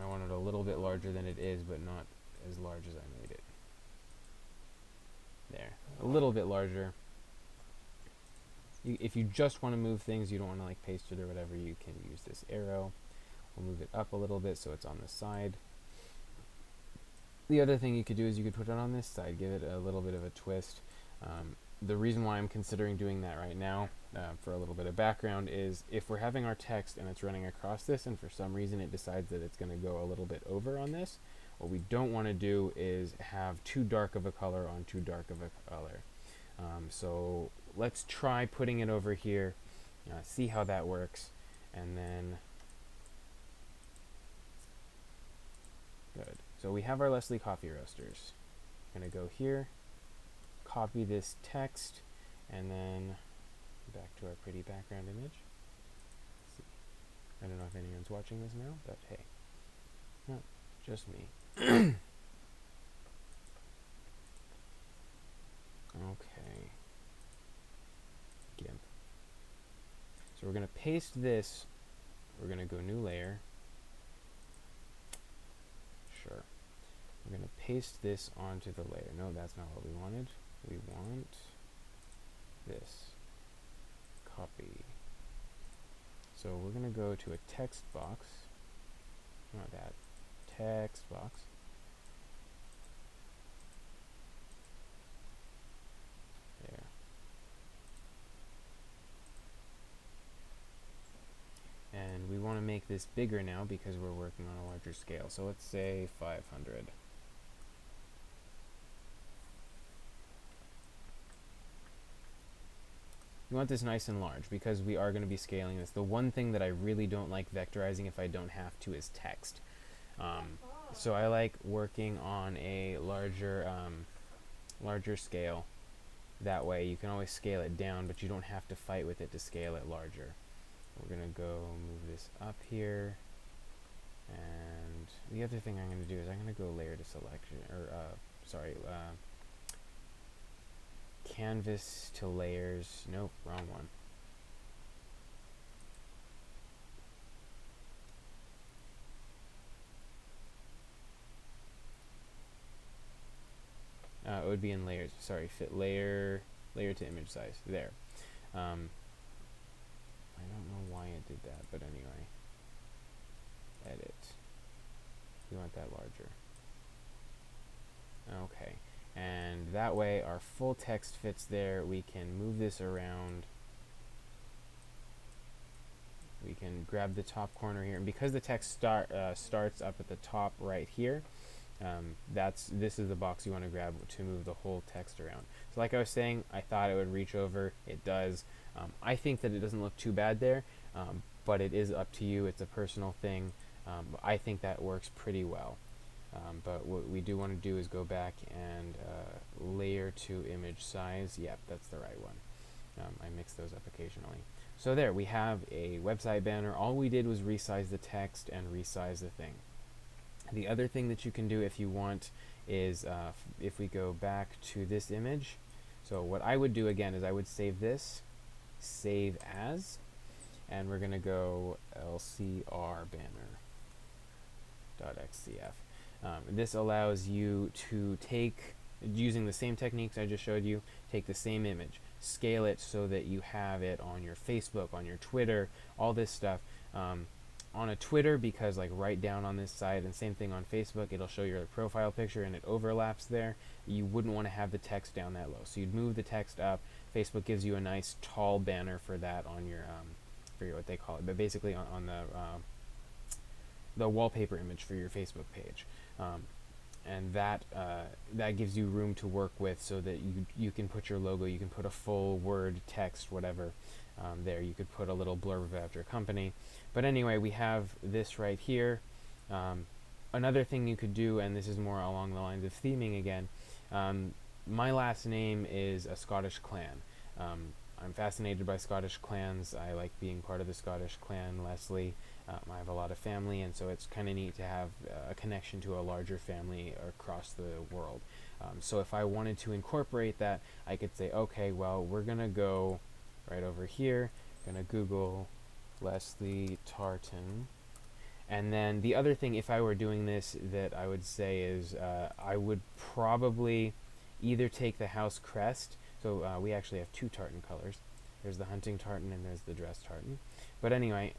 I want it a little bit larger than it is, but not as large as I made it. There, a little bit larger. If you just want to move things, you don't want to like paste it or whatever, you can use this arrow. We'll move it up a little bit so it's on the side. The other thing you could do is you could put it on this side, give it a little bit of a twist. The reason why I'm considering doing that right now, for a little bit of background, is if we're having our text and it's running across this and for some reason it decides that it's going to go a little bit over on this, what we don't want to do is have too dark of a color on too dark of a color. So let's try putting it over here, see how that works, and then good. So we have our Leslie Coffee Roasters. I'm going to go here, copy this text, and then back to our pretty background image. Let's see. I don't know if anyone's watching this now, but hey, no, just me. Okay. GIMP. So we're going to paste this. We're going to go new layer. Sure. We're going to paste this onto the layer. No, that's not what we wanted. We want this. Copy. So we're going to go to a text box. Not that. Text box. There. And we want to make this bigger now because we're working on a larger scale. So let's say 500. You want this nice and large because we are going to be scaling this. The one thing that I really don't like vectorizing if I don't have to is text. So I like working on a larger scale. That way you can always scale it down, but you don't have to fight with it to scale it larger. We're going to go move this up here. And the other thing I'm going to do is I'm going to go layer to selection, or canvas to layers. Nope, wrong one. It would be in layers. Sorry, fit layer to image size. There. I don't know why it did that, but anyway. Edit. We want that larger. Okay. And that way our full text fits there. We can move this around. We can grab the top corner here. And because the text starts up at the top right here, this is the box you want to grab to move the whole text around. So like I was saying, I thought it would reach over. It does. I think that it doesn't look too bad there, but it is up to you. It's a personal thing. I think that works pretty well. But what we do want to do is go back and layer to image size. Yep, that's the right one. I mix those up occasionally. So there, we have a website banner. All we did was resize the text and resize the thing. The other thing that you can do if you want is if we go back to this image. So what I would do again is I would save this, save as, and we're going to go LCR banner.xcf. This allows you to take, using the same techniques I just showed you, take the same image, scale it so that you have it on your Facebook, on your Twitter, all this stuff. On a Twitter, because like right down on this side, and same thing on Facebook, it'll show your profile picture and it overlaps there. You wouldn't want to have the text down that low. So you'd move the text up. Facebook gives you a nice tall banner for that on your, I forget what they call it, but basically on the wallpaper image for your Facebook page. And that gives you room to work with so that you can put your logo, you can put a full word text, whatever, There you could put a little blurb about your company. But anyway, we have this right here. Another thing you could do, and this is more along the lines of theming again, my last name is a Scottish clan. I'm fascinated by Scottish clans. I like being part of the Scottish clan, Leslie. I have a lot of family, and so it's kind of neat to have a connection to a larger family across the world. So if I wanted to incorporate that, I could say, okay, well, we're going to go right over here, going to Google Leslie Tartan. And then the other thing, if I were doing this, that I would say is I would probably either take the house crest. So we actually have two tartan colors. There's the hunting tartan and there's the dress tartan. But anyway,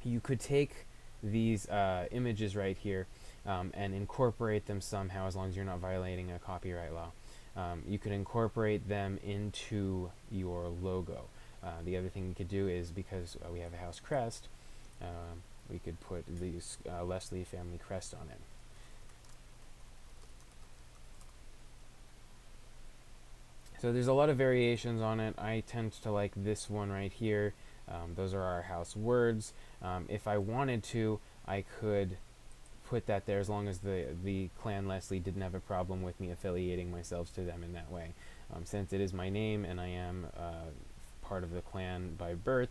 you could take these images right here and incorporate them somehow, as long as you're not violating a copyright law. You could incorporate them into your logo. The other thing you could do is, because we have a house crest, we could put the Leslie family crest on it. So there's a lot of variations on it. I tend to like this one right here. Those are our house words. If I wanted to, I could put that there, as long as the clan Leslie didn't have a problem with me affiliating myself to them in that way. Since it is my name and I am part of the clan by birth,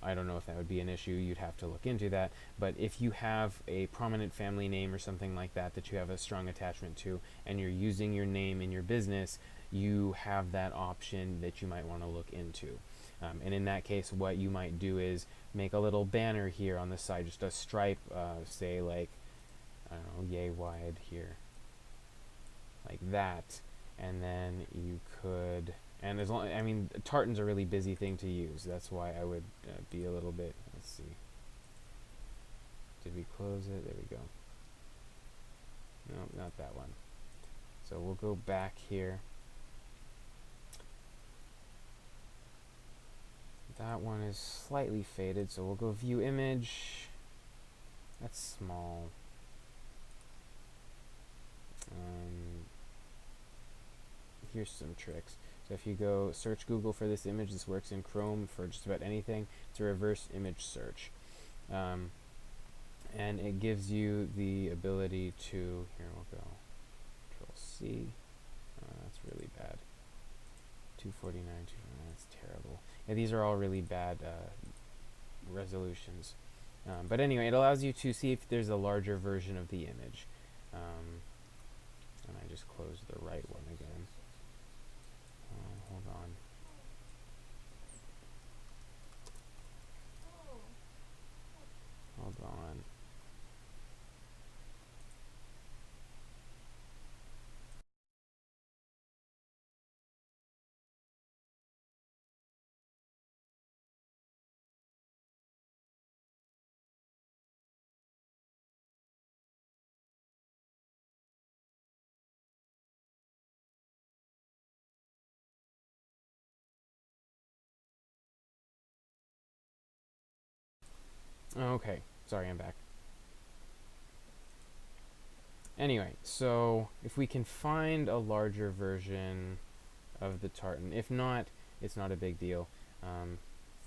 I don't know if that would be an issue. You'd have to look into that. But if you have a prominent family name or something like that that you have a strong attachment to, and you're using your name in your business, you have that option that you might want to look into. And in that case, what you might do is make a little banner here on the side, just a stripe, say like, I don't know, yay wide here, like that. And then you could, and as long, I mean, tartan's a really busy thing to use. That's why I would be a little bit, let's see. Did we close it? There we go. No, not that one. So we'll go back here. That one is slightly faded, so we'll go view image. That's small. Here's some tricks. So if you go search Google for this image, this works in Chrome for just about anything. It's a reverse image search. And it gives you the ability to, here we'll go, Control C. That's really bad. 249, that's terrible. Yeah, these are all really bad resolutions. But anyway, it allows you to see if there's a larger version of the image. And I just closed the right one again. Hold on. Hold on. Okay, sorry, I'm back. Anyway, so if we can find a larger version of the tartan, if not, it's not a big deal.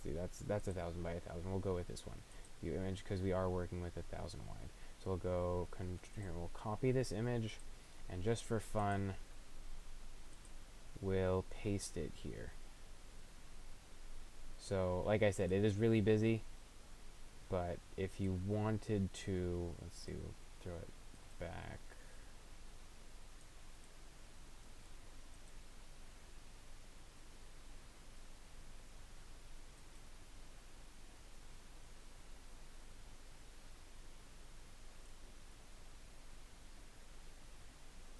See, that's 1,000 by 1,000. We'll go with this one, view image, because we are working with 1,000 wide. So we'll go here. We'll copy this image, and just for fun, we'll paste it here. So, like I said, it is really busy. But if you wanted to, let's see, we'll throw it back.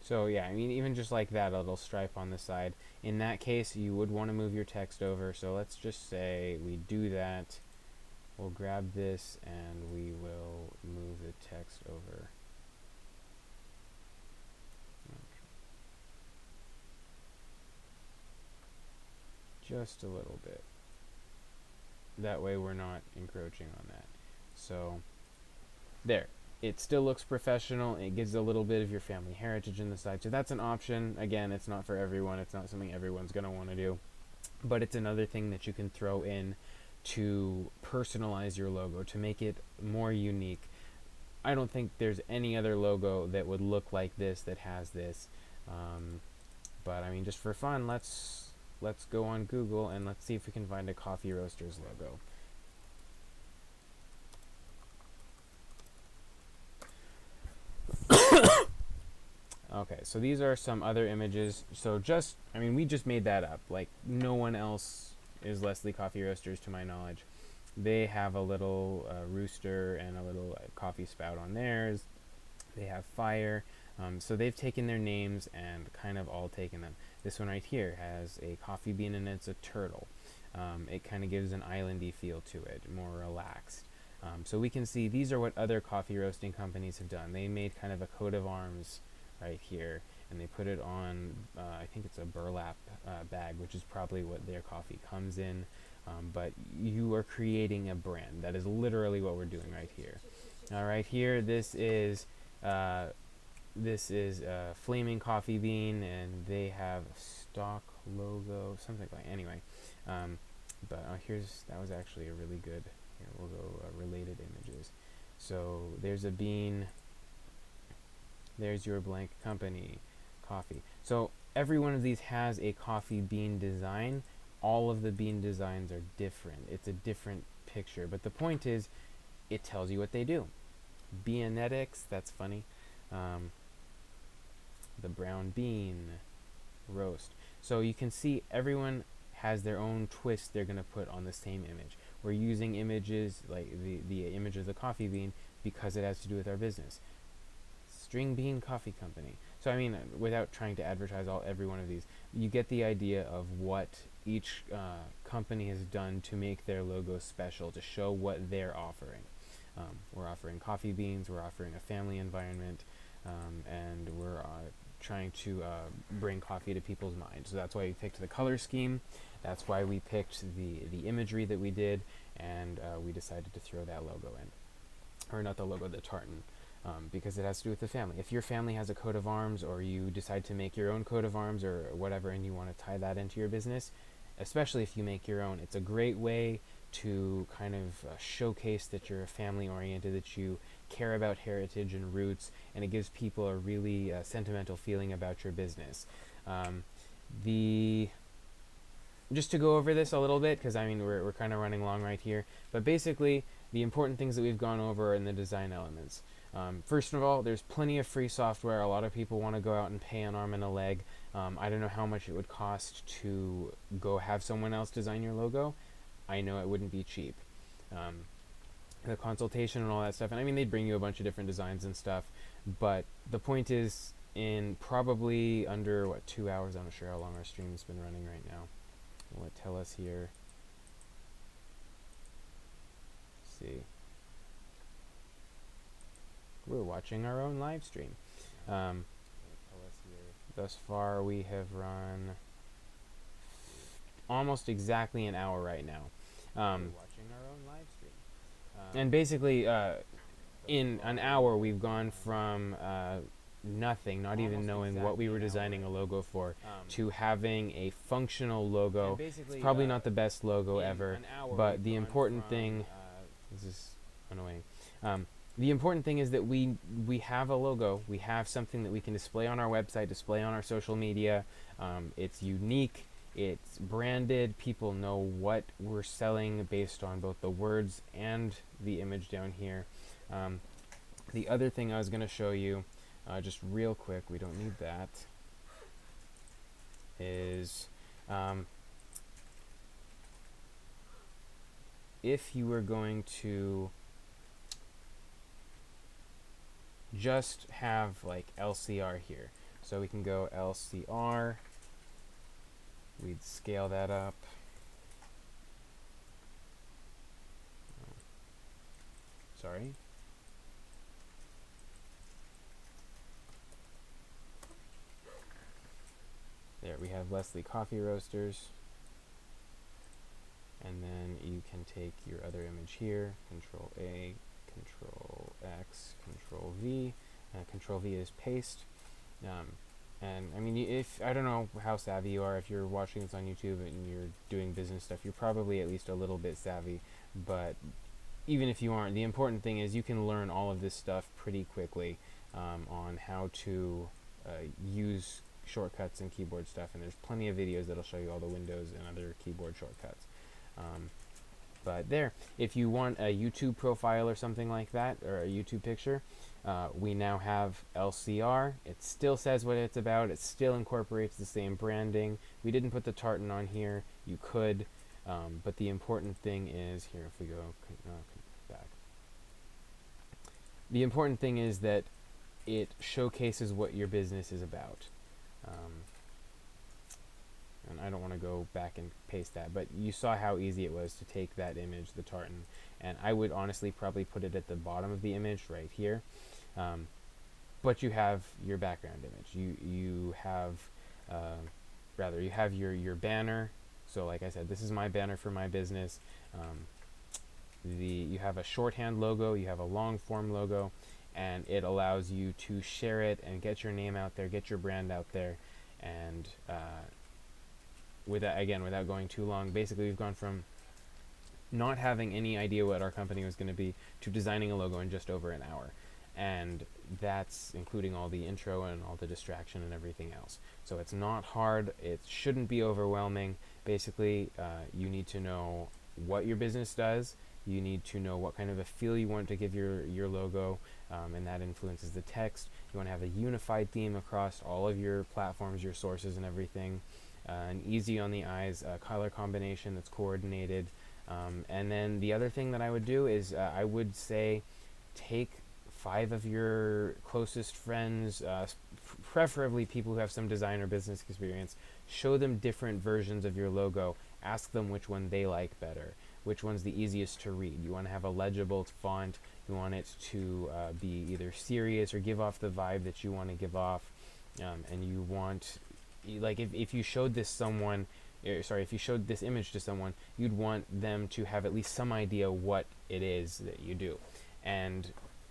So yeah, I mean, even just like that, a little stripe on the side. In that case, you would want to move your text over. So let's just say we do that. We'll grab this and we will move the text over. Just a little bit. That way we're not encroaching on that. So there. It still looks professional. It gives a little bit of your family heritage in the side. So that's an option. Again, it's not for everyone. It's not something everyone's going to want to do. but it's another thing that you can throw in to personalize your logo, to make it more unique. I don't think there's any other logo that would look like this, that has this. But I mean, just for fun, let's go on Google and let's see if we can find a Coffee Roasters logo. Okay, so these are some other images. So I mean, we just made that up. Like, no one else is Leslie Coffee Roasters to my knowledge. They have a little rooster and a little coffee spout on theirs. They have fire. So they've taken their names and kind of all taken them. This one right here has a coffee bean and it's a turtle. It kind of gives an islandy feel to it, more relaxed. So we can see these are what other coffee roasting companies have done. They made kind of a coat of arms right here, and they put it on, I think it's a burlap bag, which is probably what their coffee comes in. But you are creating a brand. That is literally what we're doing right here. Right here, this is Flaming Coffee Bean, and they have a stock logo, something like. Anyway, but that was actually a really good. Here we'll go related images. So there's a bean. There's your blank company, coffee. So every one of these has a coffee bean design. All of the bean designs are different. It's a different picture, but the point is, it tells you what they do. Beanetics, that's funny. The brown bean roast. So you can see everyone has their own twist they're going to put on the same image. We're using images like the image of the coffee bean because it has to do with our business. String Bean Coffee Company. So I mean, without trying to advertise every one of these, you get the idea of what each company has done to make their logo special, to show what they're offering. We're offering coffee beans, we're offering a family environment, and we're trying to bring coffee to people's minds. So that's why we picked the color scheme, that's why we picked the imagery that we did, and we decided to throw that logo in. Or not the logo, the tartan. Because it has to do with the family. If your family has a coat of arms, or you decide to make your own coat of arms or whatever, and you want to tie that into your business, especially if you make your own, it's a great way to kind of showcase that you're family oriented, that you care about heritage and roots, and it gives people a really sentimental feeling about your business. Just to go over this a little bit, because I mean we're kind of running long right here, but basically the important things that we've gone over are in the design elements. First of all, there's plenty of free software. A lot of people want to go out and pay an arm and a leg. I don't know how much it would cost to go have someone else design your logo. I know it wouldn't be cheap. The consultation and all that stuff, and I mean they'd bring you a bunch of different designs and stuff, but the point is, in probably under 2 hours, I'm not sure how long our stream's been running right now. Will it tell us here? Let's see. We're watching our own live stream. Thus far, we have run almost exactly an hour right now. And basically, in an hour, we've gone from nothing, not even knowing what we were designing a logo for, to having a functional logo. It's probably not the best logo ever, but the important thing, this is annoying. The important thing is that we have a logo, we have something that we can display on our website, display on our social media. It's unique, it's branded, people know what we're selling based on both the words and the image down here. The other thing I was going to show you, just real quick, we don't need that, is if you were going to just have like LCR here. So we can go LCR, we'd scale that up. Sorry. There, we have Leslie Coffee Roasters. And then you can take your other image here, Control A, Control X, Control V. Control V is paste. And And I mean, if I don't know how savvy you are, if you're watching this on YouTube and you're doing business stuff, you're probably at least a little bit savvy. But even if you aren't, the important thing is you can learn all of this stuff pretty quickly on how to use shortcuts and keyboard stuff. And there's plenty of videos that'll show you all the Windows and other keyboard shortcuts. But there, if you want a YouTube profile or something like that, or a YouTube picture, we now have LCR. It still says what it's about. It still incorporates the same branding. We didn't put the tartan on here. You could, but the important thing is, here, if we go back. The important thing is that it showcases what your business is about. And I don't want to go back and paste that, but you saw how easy it was to take that image, the tartan, and I would honestly probably put it at the bottom of the image right here. But you have your background image. You have rather you have your banner. So like I said, this is my banner for my business. You have a shorthand logo, you have a long form logo, and it allows you to share it and get your name out there, get your brand out there, and without going too long, basically we've gone from not having any idea what our company was going to be to designing a logo in just over an hour. And that's including all the intro and all the distraction and everything else. So it's not hard. It shouldn't be overwhelming. Basically, you need to know what your business does. You need to know what kind of a feel you want to give your logo, and that influences the text. You want to have a unified theme across all of your platforms, your sources, and everything. An easy on the eyes color combination that's coordinated. And then the other thing that I would do is I would say take 5 of your closest friends, preferably people who have some design or business experience, show them different versions of your logo, ask them which one they like better, which one's the easiest to read. You want to have a legible font, you want it to be either serious or give off the vibe that you want to give off, and you want, like if you showed this if you showed this image to someone, you'd want them to have at least some idea what it is that you do. And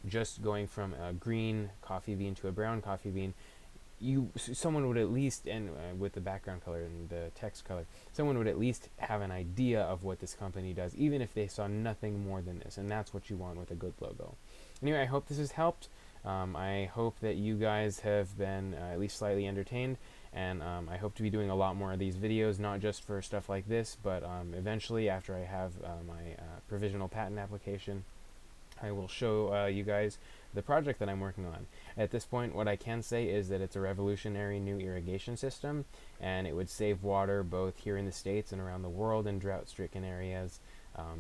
just going from a green coffee bean to a brown coffee bean, someone would at least, and with the background color and the text color, someone would at least have an idea of what this company does, even if they saw nothing more than this. And that's what you want with a good logo. Anyway, I hope this has helped. I hope that you guys have been at least slightly entertained, and I hope to be doing a lot more of these videos, not just for stuff like this, but eventually, after I have my provisional patent application, I will show you guys the project that I'm working on. At this point, what I can say is that it's a revolutionary new irrigation system, and it would save water both here in the States and around the world in drought-stricken areas,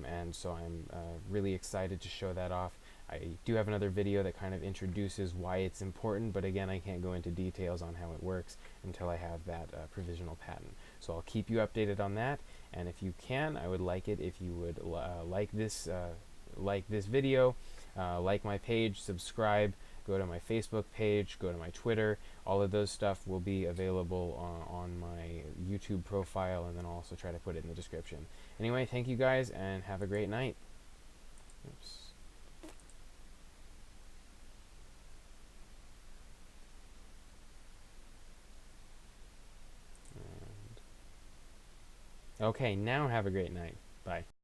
and so I'm really excited to show that off. I do have another video that kind of introduces why it's important, but again, I can't go into details on how it works until I have that provisional patent. So I'll keep you updated on that, and if you can, I would like it if you would like this video, like my page, subscribe, go to my Facebook page, go to my Twitter. All of those stuff will be available on my YouTube profile, and then I'll also try to put it in the description. Anyway, thank you guys, and have a great night. Oops. Okay, now have a great night. Bye.